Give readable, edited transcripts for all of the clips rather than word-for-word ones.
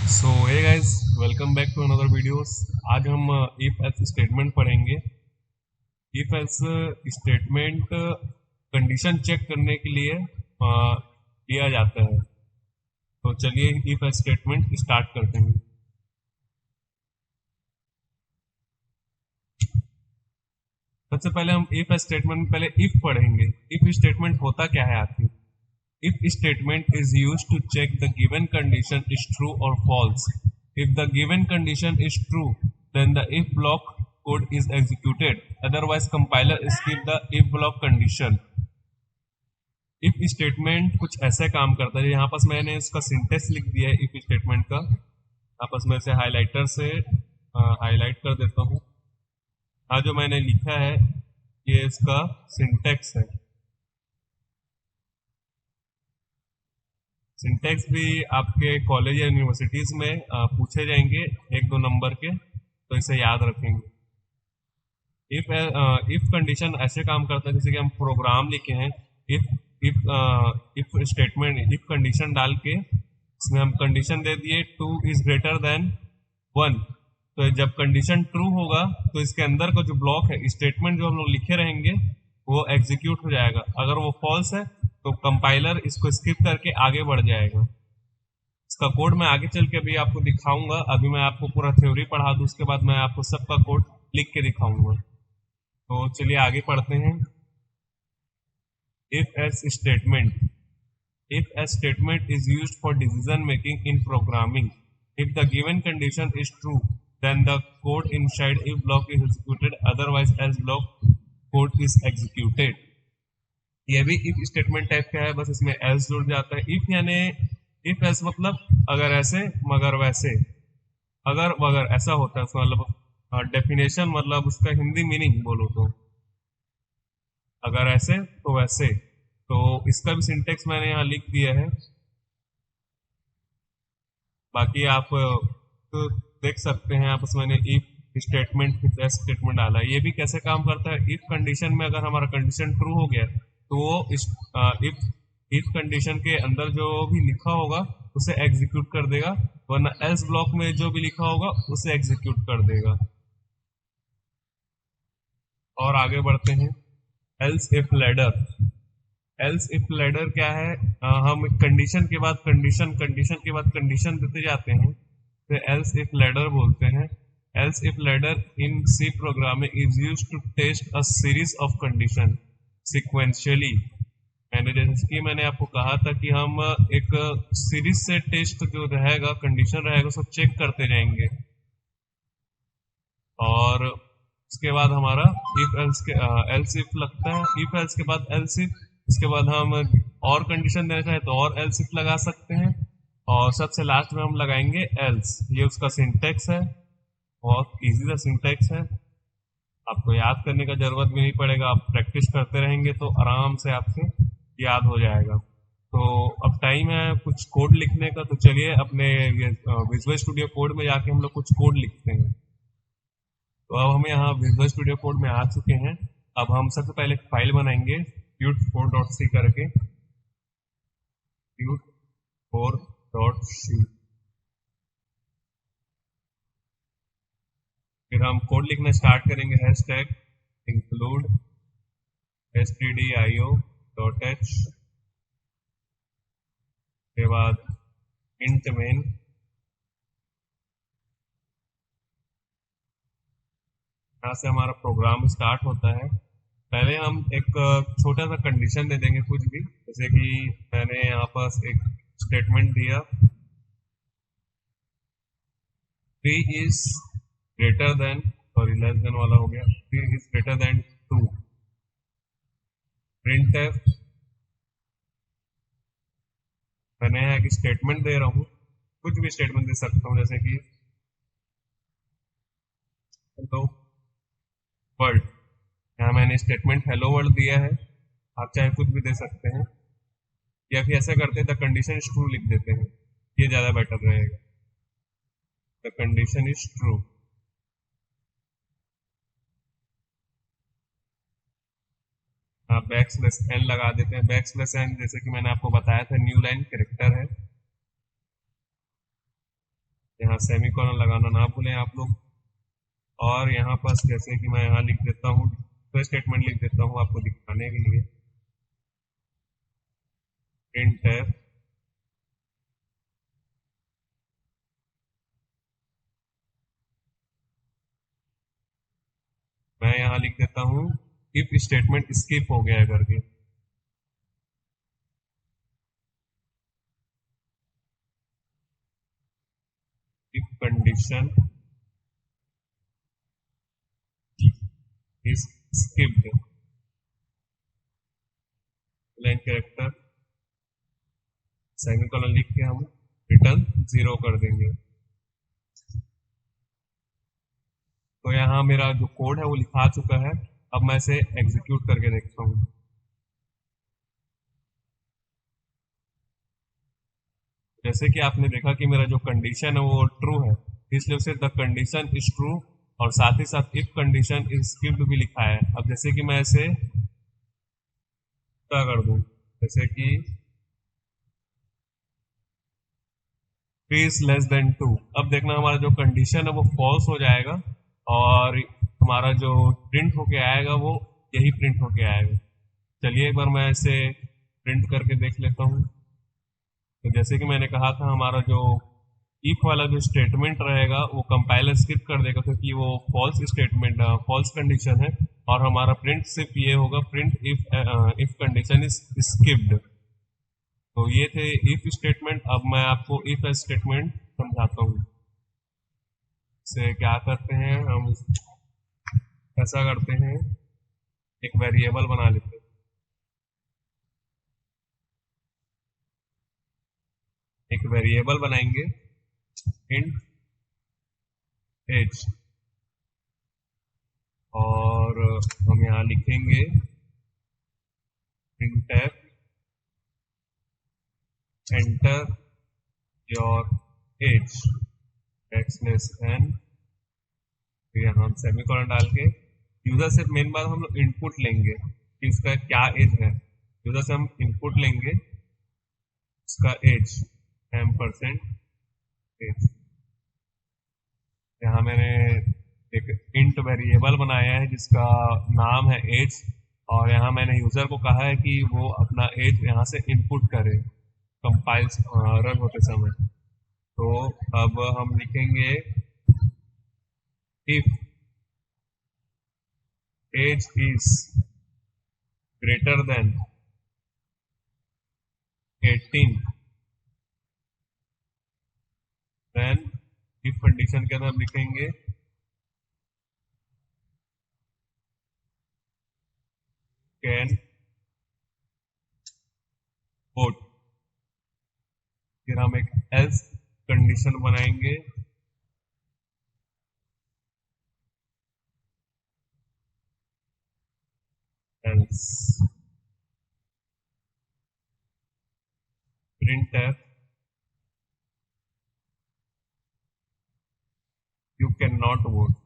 So hey guys, welcome back to another videos. आज हम if else statement पढ़ेंगे। If else statement condition check करने के लिए किया जाता है। तो चलिए इफ एल्स स्टेटमेंट स्टार्ट करते हैं। सबसे पहले हम इफ स्टेटमेंट में पहले इफ पढ़ेंगे। इफ स्टेटमेंट होता क्या है आखिर? If statement is used to check the given condition is true or false. If the given condition is true, then the if block code is executed. Otherwise, compiler skip the if block condition. If statement कुछ ऐसे काम करता है, यहाँ पर मैंने इसका syntax लिख दिया है if statement का। आपस में से हाइलाइटर से हाईलाइट कर देता हूँ। हाँ, जो मैंने लिखा है ये इसका सिंटेक्स है। सिंटेक्स भी आपके कॉलेज या यूनिवर्सिटीज में पूछे जाएंगे एक दो नंबर के, तो इसे याद रखेंगे। इफ कंडीशन ऐसे काम करता है जैसे कि हम प्रोग्राम लिखे हैं। If if if statement if condition डाल के इसमें हम कंडीशन दे दिए 2 इज ग्रेटर देन 1। तो जब कंडीशन ट्रू होगा तो इसके अंदर का जो ब्लॉक है, स्टेटमेंट जो हम लोग लिखे रहेंगे वो एग्जीक्यूट हो जाएगा। अगर वो फॉल्स है तो कंपाइलर इसको स्किप करके आगे बढ़ जाएगा। इसका कोड मैं आगे चल के भी आपको दिखाऊंगा। अभी मैं आपको पूरा थ्योरी पढ़ा दूं, उसके बाद मैं आपको सबका कोड लिख के दिखाऊंगा। तो चलिए आगे पढ़ते हैं। If else statement. If else statement is used for decision making in programming. If the given condition is true, then the code inside if block is executed, otherwise else block code is executed. ये भी if statement type का है, बस इसमें else जुड़ जाता है। If यानी इफ एल्स मतलब अगर ऐसे मगर वैसे, अगर मगर ऐसा होता है उसका मतलब डेफिनेशन, मतलब उसका हिंदी मीनिंग बोलो तो अगर ऐसे तो वैसे। तो इसका भी सिंटेक्स मैंने यहाँ लिख दिया है, बाकी आप तो देख सकते हैं। आप उसमें if statement if else statement डाला है। ये भी कैसे काम करता है? इफ कंडीशन में अगर हमारा कंडीशन ट्रू हो गया तो वो इफ कंडीशन के अंदर जो भी लिखा होगा उसे एग्जीक्यूट कर देगा, वरना एल्स ब्लॉक में जो भी लिखा होगा उसे एग्जीक्यूट कर देगा। और आगे बढ़ते हैं। Else if ladder. Else if ladder क्या है? हम कंडीशन के बाद कंडीशन, कंडीशन के बाद कंडीशन देते जाते हैं, तो एल्स इफ लैडर बोलते हैं। Else if ladder in C programming is used to test a series of condition sequentially. जैसे कि मैंने आपको कहा था कि हम एक सीरीज से टेस्ट जो रहेगा, कंडीशन रहेगा, उसको चेक करते जाएंगे। और उसके बाद हमारा इफ एल्स के एल्स इफ लगता है। इफ एल्स के बाद एल्स इफ, इसके बाद हम और कंडीशन देना चाहे तो और एल्स इफ लगा सकते हैं, और सबसे लास्ट में हम लगाएंगे एल्स। ये उसका सिंटेक्स है, बहुत इजी सा सिंटेक्स है, आपको याद करने का जरूरत भी नहीं पड़ेगा। आप प्रैक्टिस करते रहेंगे तो आराम से आपसे याद हो जाएगा। तो अब टाइम है कुछ कोड लिखने का, तो चलिए अपने विजुअल स्टूडियो कोड में जाके हम लोग कुछ कोड लिखते हैं। तो अब हम यहाँ विजुअल स्टूडियो कोड में आ चुके हैं। अब हम सबसे पहले एक फाइल बनाएंगे qt4.c करके, qt4.c। फिर हम कोड लिखना स्टार्ट करेंगे। हैशटैग इंक्लूड stdio.h के बाद इंट मेन। यहाँ से हमारा प्रोग्राम स्टार्ट होता है। पहले हम एक छोटा सा कंडीशन दे देंगे कुछ भी, जैसे कि मैंने यहाँ पास एक स्टेटमेंट दिया 3 is greater then, sorry less than वाला हो गया, 3 इज ग्रेटर देन 2। प्रिंटफ, मैंने यहाँ एक स्टेटमेंट दे रहा हूँ, कुछ भी स्टेटमेंट दे सकता हूँ, जैसे कि हेलो वर्ल्ड। यहाँ मैंने स्टेटमेंट हेलो वर्ल्ड दिया है, आप चाहे कुछ भी दे सकते हैं, या फिर ऐसा करते हैं द कंडीशन इज ट्रू लिख देते हैं, ये ज्यादा बेटर रहेगा। The condition is true. Back slash n लगा देते हैं। बैक स्लैश एन जैसे कि मैंने आपको बताया था न्यू लाइन कैरेक्टर है। यहाँ सेमीकोलन लगाना ना भूलें आप लोग। और यहाँ पर जैसे कि मैं यहाँ लिख देता हूँ, तो स्टेटमेंट लिख देता हूँ आपको दिखाने के लिए, प्रिंट है मैं यहाँ लिख देता हूँ इफ स्टेटमेंट स्किप हो गया है करके। If condition is skipped, line character semicolon लिख के हम रिटर्न 0 कर देंगे। तो यहाँ मेरा जो कोड है वो लिखा चुका है। अब मैं इसे एग्जीक्यूट करके देखता हूँ। जैसे कि आपने देखा कि मेरा जो कंडीशन है वो ट्रू है, इसलिए उसे द कंडीशन इज ट्रू और साथ ही साथ इफ कंडीशन इज स्किप्ड भी लिखा है। अब जैसे कि मैं इसे क्या कर दूं, जैसे कि 3 इज लेस देन 2, अब देखना हमारा जो कंडीशन है वो फॉल्स हो जाएगा और हमारा जो प्रिंट होके आएगा वो यही प्रिंट होके आएगा। चलिए एक बार मैं इसे प्रिंट करके देख लेता हूँ। तो जैसे कि मैंने कहा था, हमारा जो इफ वाला जो स्टेटमेंट रहेगा वो कंपाइलर स्किप कर देगा क्योंकि वो फॉल्स स्टेटमेंट, फॉल्स कंडीशन है। और हमारा प्रिंट सिर्फ ये होगा, print if condition is skipped. तो ये थे इफ स्टेटमेंट। अब मैं आपको इफ स्टेटमेंट समझाता हूँ। इसे क्या करते हैं हम, ऐसा करते हैं, एक वेरिएबल बना लेते हैं। एक वेरिएबल बनाएंगे इंट एज, और हम यहाँ लिखेंगे printf enter your age x n, तो यहाँ हम सेमीकोलन डाल के यूजर से मेन बात हम लोग इनपुट लेंगे कि उसका क्या एज है। यूजर से हम इनपुट लेंगे उसका एज %, एज। यहाँ मैंने एक इंट वेरिएबल बनाया है जिसका नाम है एज, और यहाँ मैंने यूजर को कहा है कि वो अपना एज यहाँ से इनपुट करे कंपाइल्स रन होते समय। तो अब हम लिखेंगे if age is greater than 18, then if condition के अंदर हम लिखेंगे कैन वोट। फिर हम एक एल्स कंडीशन बनाएंगे, else printf you cannot vote।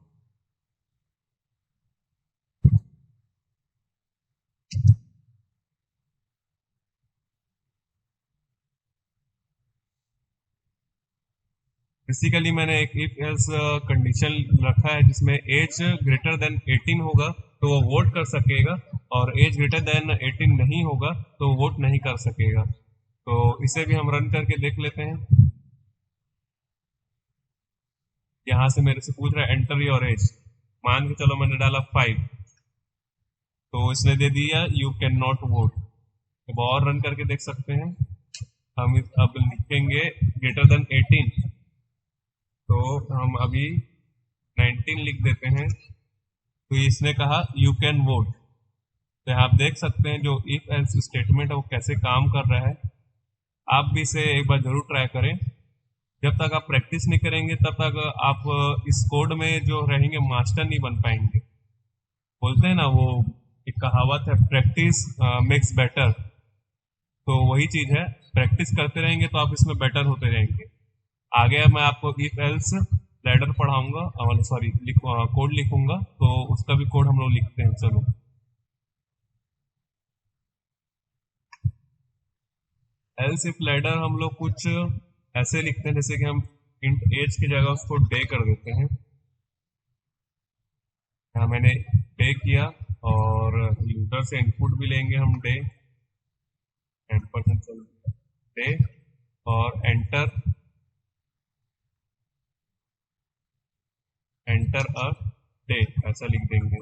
Basically मैंने एक इफ एल्स कंडीशन रखा है जिसमें एज ग्रेटर देन 18 होगा तो वो वोट कर सकेगा, और एज ग्रेटर देन 18 नहीं होगा तो वोट नहीं कर सकेगा। तो इसे भी हम रन करके देख लेते हैं। यहाँ से मेरे से पूछ रहा है एंटर योर एज, मान के चलो मैंने डाला 5, तो इसने दे दिया यू कैन नॉट वोट। अब और रन करके देख सकते हैं। हम अब लिखेंगे ग्रेटर देन 18, तो हम अभी 19 लिख देते हैं। तो इसने कहा यू कैन वोट। तो यहाँ आप देख सकते हैं जो इफ एल्स स्टेटमेंट है वो कैसे काम कर रहा है। आप भी इसे एक बार जरूर ट्राई करें। जब तक आप प्रैक्टिस नहीं करेंगे तब तक आप इस कोड में जो रहेंगे मास्टर नहीं बन पाएंगे। बोलते हैं ना वो एक कहावत है, प्रैक्टिस मेक्स बेटर। तो वही चीज है, प्रैक्टिस करते रहेंगे तो आप इसमें बेटर होते रहेंगे। आगे मैं आपको इफ एल्स लैडर पढ़ाऊंगा, सॉरी कोड लिखूंगा, तो उसका भी कोड हम लोग लिखते हैं। चलो एल्स इफ लैडर हम लोग कुछ ऐसे लिखते हैं जैसे कि हम इंट एज की जगह उसको डे कर देते हैं। यहाँ मैंने डे किया और यूजर से इनपुट भी लेंगे हम डे, 10% डे, और एंटर अ डे ऐसा लिख देंगे।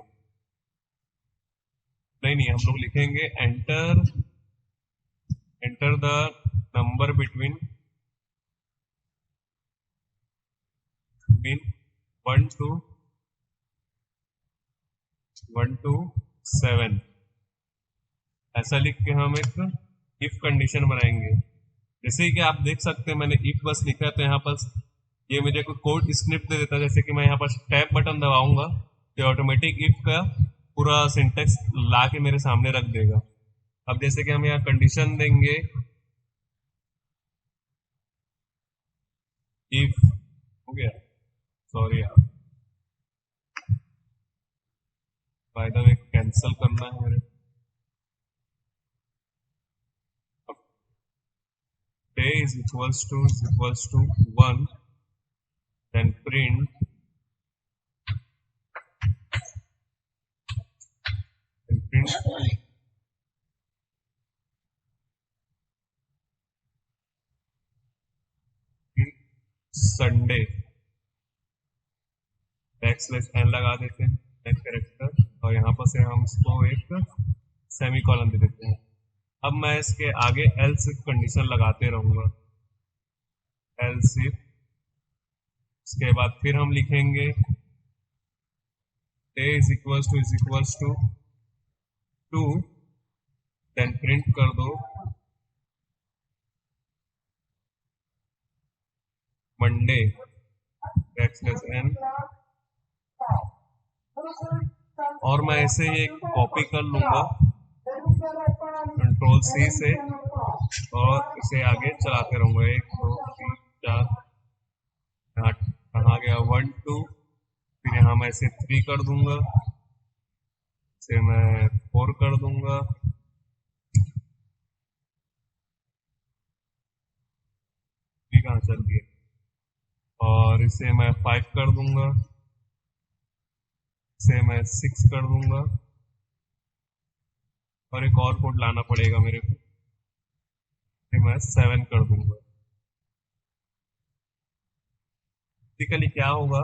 नहीं, हम लोग लिखेंगे enter the number between 1 to 7 ऐसा लिख के हम एक इफ कंडीशन बनाएंगे। जैसे कि आप देख सकते हैं मैंने इफ बस लिखा है, तो यहाँ पर ये मुझे कोई कोड स्क्रिप्ट दे देता है। जैसे कि मैं यहाँ पर टैब बटन दबाऊंगा तो ऑटोमेटिक इफ का पूरा सिंटेक्स ला के मेरे सामने रख देगा। अब जैसे कि हम यहाँ कंडीशन देंगे इफ, हो गया, सॉरी यार, बाय द वे कैंसिल करना है मेरे। Day is equals to 1, then print Sunday, backslash n लगा देते हैं नेक्स्ट कैरेक्टर, और यहाँ पर से हम इसको एक सेमी कॉलन दे देते हैं। अब मैं इसके आगे एल्स इफ कंडीशन लगाते रहूंगा, एल्स इफ, उसके बाद फिर हम लिखेंगे day is equals to 2, then print कर दो मंडे, बैकस्लैश एन, और मैं इसे एक कॉपी कर लूंगा कंट्रोल सी से, और इसे आगे चलाते रहूंगा। 1 2 3 4, कहाँ गया 1 2, फिर यहाँ मैं इसे 3 कर दूंगा, इसे मैं 4 कर दूंगा, कहाँ चल गया, और इसे मैं 5 कर दूंगा, इसे मैं 6 कर दूंगा, और एक और कोड लाना पड़ेगा मेरे को, इसे मैं 7 कर दूंगा। बेसिकली क्या होगा,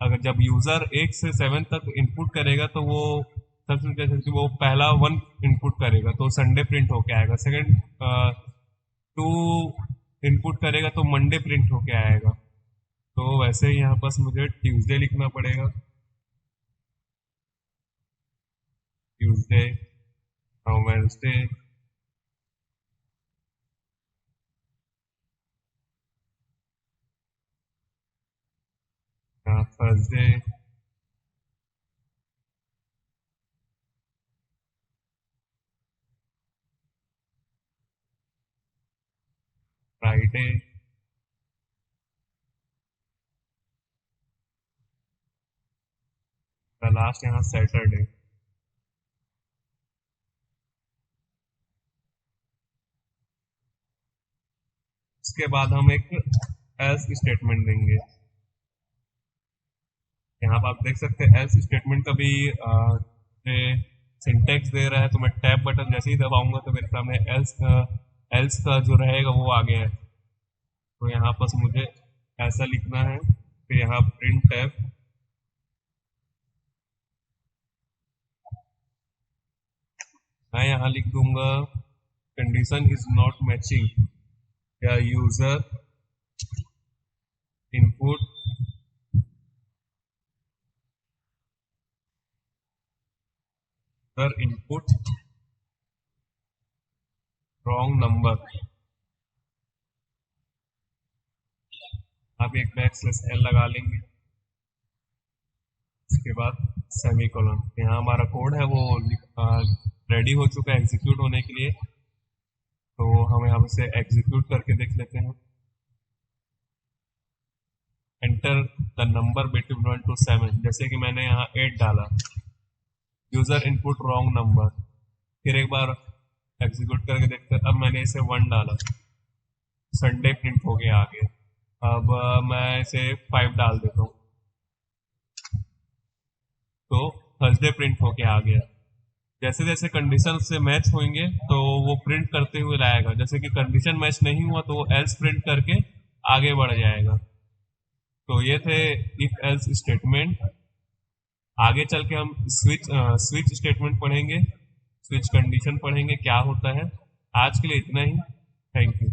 अगर जब यूजर 1 से 7 तक इनपुट करेगा तो वो सबसे जैसे वो पहला 1 इनपुट करेगा तो संडे प्रिंट होके आएगा, सेकंड 2 इनपुट करेगा तो मंडे प्रिंट होके आएगा। तो वैसे ही यहाँ पास मुझे ट्यूसडे लिखना पड़ेगा, Tuesday, Wednesday, Thursday, Friday, last यहाँ सैटरडे। उसके बाद हम एक एल्स स्टेटमेंट देंगे। यहाँ पर आप देख सकते हैं एल्स स्टेटमेंट का भी सिंटेक्स दे रहा है, तो मैं टैब बटन जैसे ही दबाऊंगा तो मेरे सामने एल्स का जो रहेगा वो आ गया है। तो यहाँ पर मुझे ऐसा लिखना है, फिर यहाँ प्रिंट टैब, मैं यहाँ लिख दूंगा कंडीशन इज नॉट मैचिंग, या user input input wrong number. आप एक बैकस्लैश एल लगा लेंगे, उसके बाद सेमी कॉलन। यहाँ हमारा कोड है वो रेडी हो चुका है एग्जीक्यूट होने के लिए, तो हम यहाँ से एग्जीक्यूट करके देख लेते हैं। Enter the number between 1 to 7, जैसे कि मैंने यहाँ 8 डाला, यूजर इनपुट रॉन्ग नंबर, फिर एक बार एग्जीक्यूट करके देखते हैं। अब मैंने इसे 1 डाला, संडे प्रिंट हो गया आगे। अब मैं इसे 5 डाल देता हूँ, तो थर्सडे प्रिंट होके आ गया। जैसे जैसे कंडीशन से मैच होंगे तो वो प्रिंट करते हुए लाएगा। जैसे कि कंडीशन मैच नहीं हुआ तो वो एल्स प्रिंट करके आगे बढ़ जाएगा। तो ये थे इफ एल्स स्टेटमेंट। आगे चल के हम स्विच स्टेटमेंट पढ़ेंगे, स्विच कंडीशन पढ़ेंगे क्या होता है। आज के लिए इतना ही। Thank you.